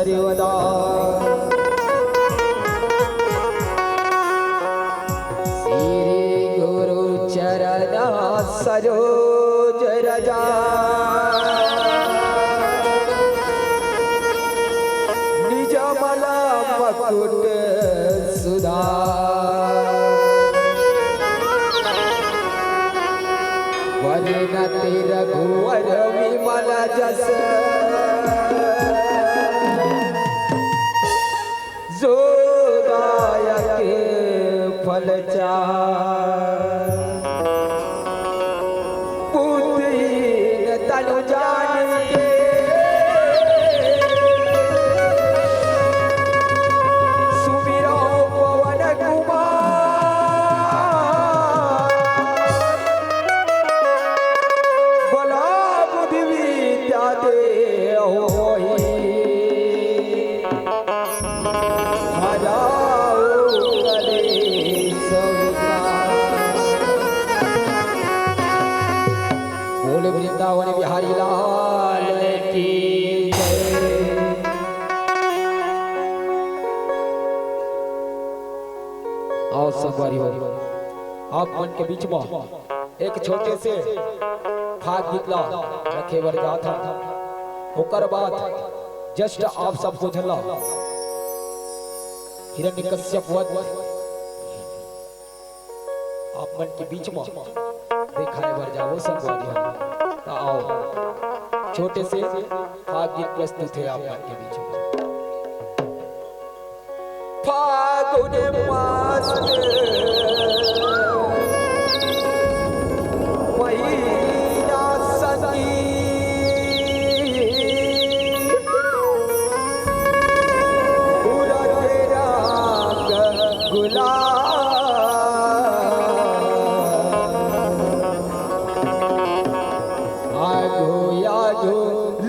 सर्वदा श्री गुरु चरण सरोज रजा निज मन मकुट सुधा वरनति रघुवर विमल जस जो दायक फल चार पुत्रहीन तनु जान के सुमिरो पवन कुमार बोला बुद्धि विद्या दे होई वृंदावन बिहारी लाल की जय। आओ संगवारी हो आप मन के बीच में एक छोटे से खाद निकला रखे वर जात होकर बात जस्ट आप सबको झला हिरण्यकश्यप वध आप मन के बीच में दिखाए बर जाओ संगवारी हो आओ छोटे से भाग्य प्रस्तुत है आप के बीच में। फागुन मास महीना सखी उड़ते रंग गुलाल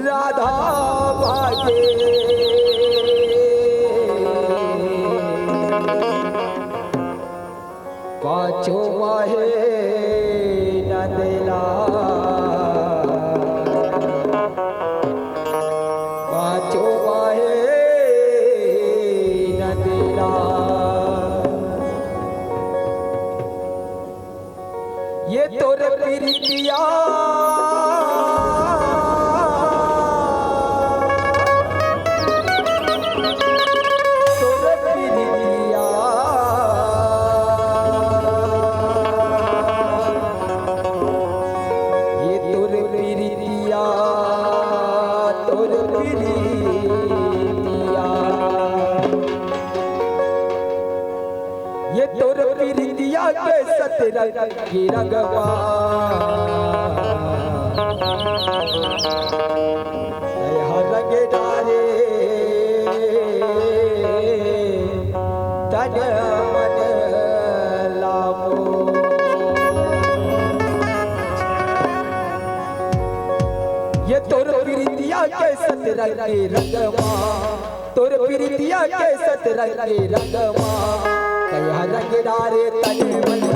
राधा भागे पाछो माहे नंदला पाछो माहे नंदला ये तोरे प्रीतिया ये तोर प्रीतिया के सतरंग की रंगवा रंग डारे तन मन लामो ये तोर प्रीतिया के सतरंग की रंगवा तोर प्रीतिया के सतरंग की रंगवा कया रंग डारे तन मन